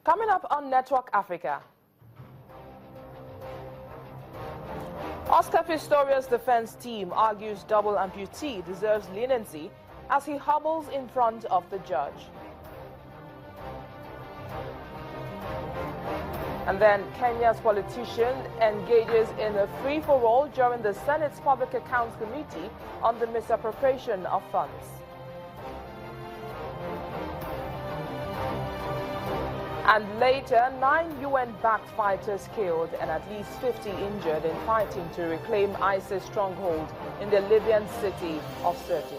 Coming up on Network Africa, Oscar Pistorious' defense team argues double amputee deserves leniency as he hobbles in front of the judge. And then Kenya's politician engages in a free-for-all during the Senate's Public Accounts Committee on the misappropriation of funds. And later, 9 UN-backed fighters killed and at least 50 injured in fighting to reclaim ISIS stronghold in the Libyan city of Sirte.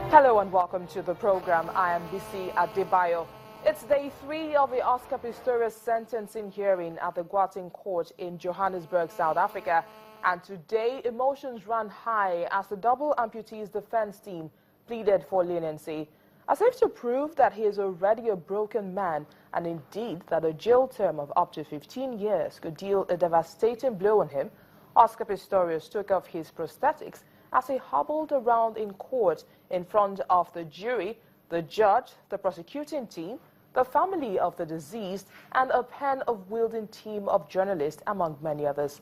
Hello and welcome to the program. I am BC Adebayo. It's day 3 of the Oscar Pistorious sentencing hearing at the Gauteng court in Johannesburg, South Africa. And today, emotions ran high as the double amputee's defense team pleaded for leniency, as if to prove that he is already a broken man and indeed that a jail term of up to 15 years could deal a devastating blow on him. Oscar Pistorious took off his prosthetics as he hobbled around in court in front of the jury, the judge, the prosecuting team, the family of the deceased, and a pen-of-wielding team of journalists, among many others.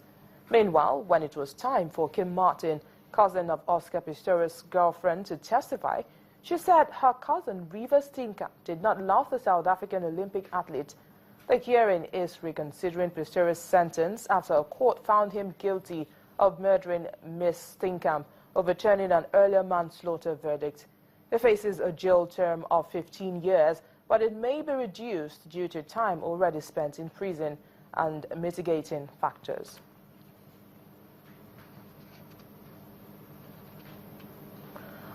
Meanwhile, when it was time for Kim Martin, cousin of Oscar Pistorious' girlfriend, to testify, she said her cousin, Rivers Steenkamp, did not love the South African Olympic athlete. The hearing is reconsidering Pistorious' sentence after a court found him guilty of murdering Miss Steenkamp, overturning an earlier manslaughter verdict. He faces a jail term of 15 years, but it may be reduced due to time already spent in prison and mitigating factors.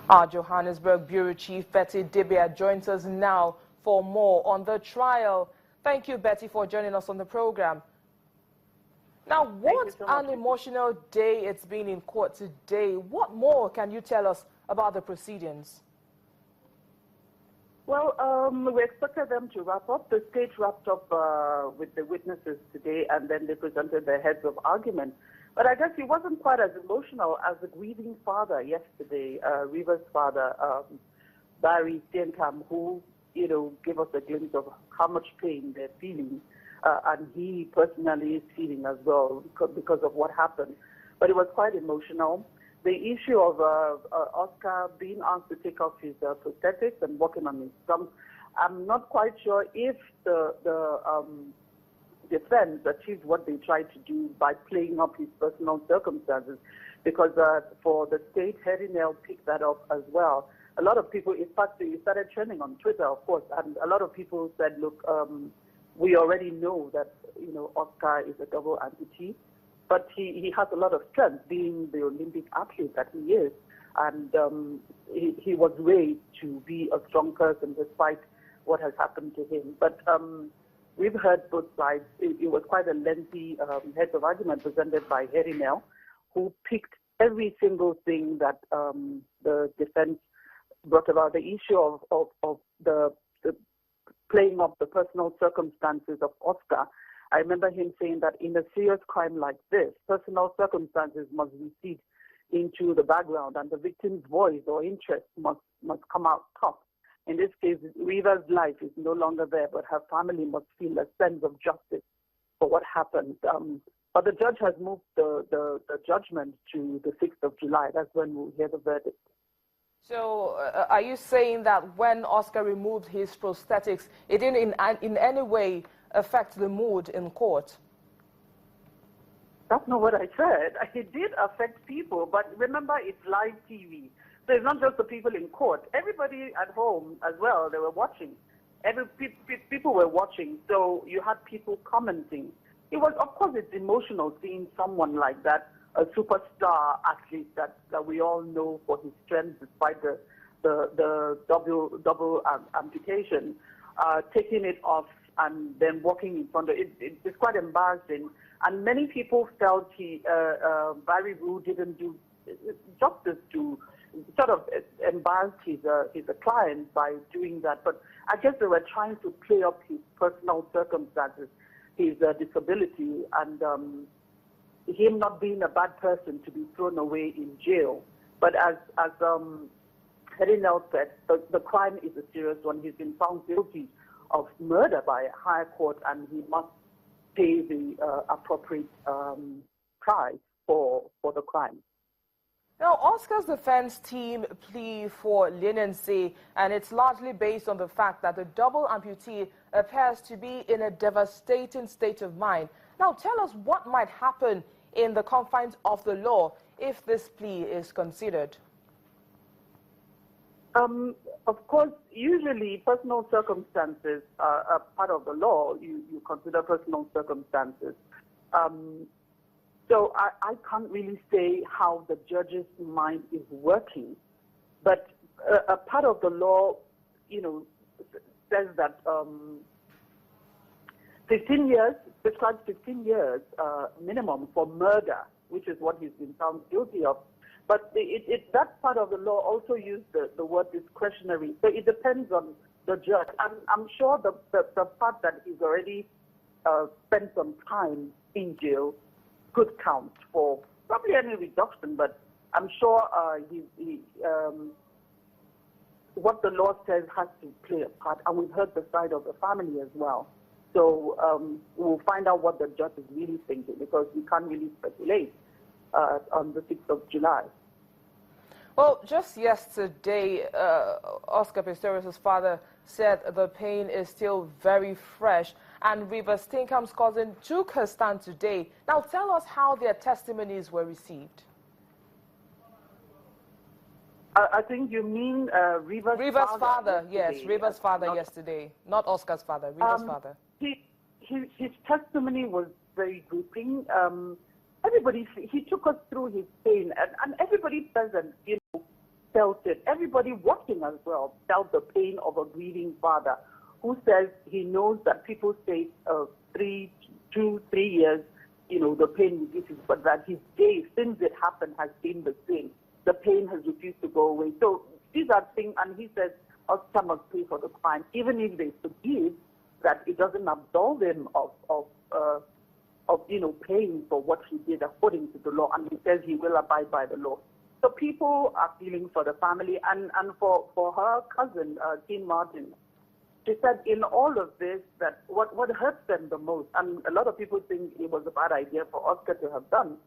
Our Johannesburg Bureau Chief Betty Dibia joins us now for more on the trial. Thank you, Betty, for joining us on the program. Now, what an emotional day it's been in court today. What more can you tell us about the proceedings? Well, we expected them to wrap up. The state wrapped up with the witnesses today, and then they presented their heads of argument. But I guess he wasn't quite as emotional as the grieving father yesterday, Rivers' father, Barry Steenkamp, who, gave us a glimpse of how much pain they're feeling. And he personally is feeling as well because of what happened. But it was quite emotional. The issue of Oscar being asked to take off his prosthetics and working on his stump, I'm not quite sure if the defense achieved what they tried to do by playing up his personal circumstances, because for the state, Harry Nell picked that up as well. A lot of people, in fact, it started trending on Twitter, of course, and a lot of people said, look, we already know that, Oscar is a double amputee, but he has a lot of strength, being the Olympic athlete that he is. And he was raised to be a strong person despite what has happened to him. But we've heard both sides. It was quite a lengthy heads of argument presented by Harry Nell, who picked every single thing that the defense brought about. The issue of the playing up the personal circumstances of Oscar. I remember him saying that in a serious crime like this, personal circumstances must recede into the background and the victim's voice or interest must come out top. In this case, Rivers' life is no longer there, but her family must feel a sense of justice for what happened. But the judge has moved the judgment to the 6th of July. That's when we'll hear the verdict. So are you saying that when Oscar removed his prosthetics, it didn't in any way affect the mood in court? That's not what I said. It did affect people, but remember, it's live TV. So it's not just the people in court. Everybody at home as well, they were watching. People were watching, so you had people commenting. It was, of course, it's emotional seeing someone like that, a superstar athlete that we all know for his strength despite the double amputation, taking it off and then walking in front of it. It's quite embarrassing. And many people felt Barry Rue didn't do justice to sort of embarrassed his client by doing that. But I guess they were trying to play up his personal circumstances, his disability, and him not being a bad person to be thrown away in jail. But as Herinel said, the crime is a serious one. He's been found guilty of murder by a higher court, and he must pay the appropriate price for the crime. Now, Oscar's defense team plea for leniency, and it's largely based on the fact that the double amputee appears to be in a devastating state of mind. Now, tell us what might happen in the confines of the law if this plea is considered. Of course, usually personal circumstances are part of the law. You consider personal circumstances. So I can't really say how the judge's mind is working, but a part of the law, says that 15 years, prescribes 15 years minimum for murder, which is what he's been found guilty of. But that part of the law also used the word discretionary. So it depends on the judge. I'm sure the fact that he's already spent some time in jail could count for probably any reduction, but I'm sure what the law says has to play a part, and we've heard the side of the family as well. So we'll find out what the judge is really thinking, because we can't really speculate on the 6th of July. Well, just yesterday, Oscar Pistorious' father said the pain is still very fresh, and River Stinkham's cousin took her stand today. Now, tell us how their testimonies were received. I think you mean River's father? Yes, River's father yesterday. Not Oscar's father, River's father. His testimony was very gripping. He took us through his pain, and everybody present, felt it. Everybody watching as well felt the pain of a grieving father who says he knows that people say 2-3 years, the pain reduces, but that his day since it happened has been the same. The pain has refused to go away. So these are things, and he says Oscar must pay for the crime, even if they forgive, that it doesn't absolve him of paying for what he did according to the law, and he says he will abide by the law. So people are feeling for the family, and for her cousin, Jean Martin. She said in all of this that what hurts them the most, and a lot of people think it was a bad idea for Oscar to have done,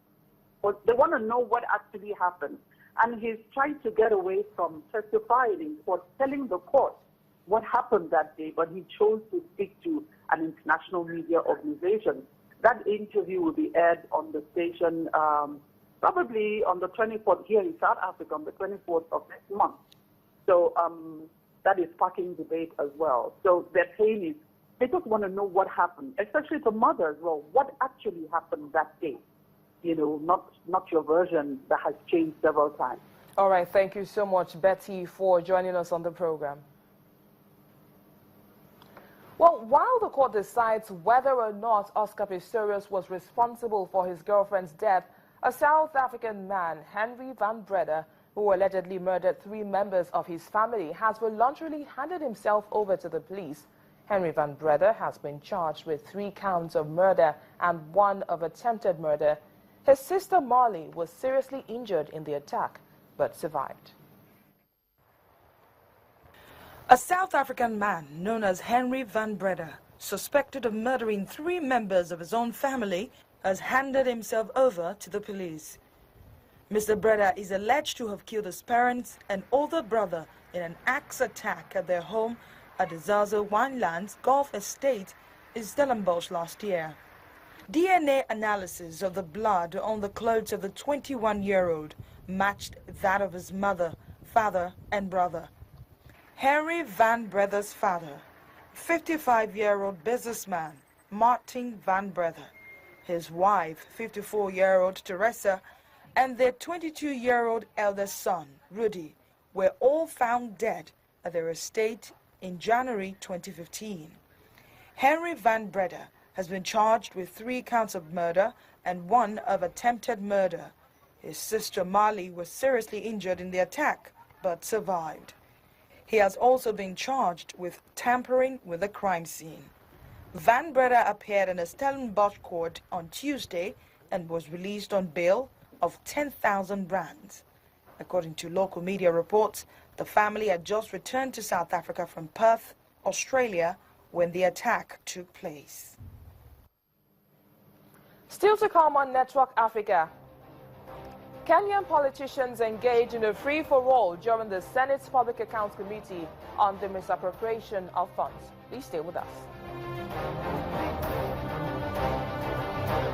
was they want to know what actually happened. And he's trying to get away from testifying in court, telling the court what happened that day, but he chose to speak to an international media organization. That interview will be aired on the station probably on the 24th here in South Africa, on the 24th of next month. So that is sparking debate as well. So their pain is, they just want to know what happened, especially the mother as well. What actually happened that day? Not your version that has changed several times. All right, thank you so much, Betty, for joining us on the program. Well, while the court decides whether or not Oscar Pistorious was responsible for his girlfriend's death, a South African man, Henry Van Breda, who allegedly murdered 3 members of his family, has voluntarily handed himself over to the police. Henry Van Breda has been charged with 3 counts of murder and 1 of attempted murder. His sister Marley was seriously injured in the attack, but survived. A South African man known as Henry Van Breda, suspected of murdering 3 members of his own family, has handed himself over to the police. Mr. Breda is alleged to have killed his parents and older brother in an axe attack at their home at the Zaza Winelands Golf Estate in Stellenbosch last year. DNA analysis of the blood on the clothes of the 21-year-old matched that of his mother, father, and brother. Henry Van Breda's father, 55-year-old businessman Martin Van Breda, his wife, 54-year-old Teresa, and their 22-year-old eldest son, Rudy, were all found dead at their estate in January 2015. Henry Van Breda has been charged with 3 counts of murder and 1 of attempted murder. His sister Marley was seriously injured in the attack, but survived. He has also been charged with tampering with the crime scene. Van Breda appeared in a Stellenbosch court on Tuesday and was released on bail of 10,000 rands. According to local media reports, the family had just returned to South Africa from Perth, Australia, when the attack took place. Still to come on Network Africa. Kenyan politicians engage in a free-for-all during the Senate's Public Accounts Committee on the misappropriation of funds. Please stay with us.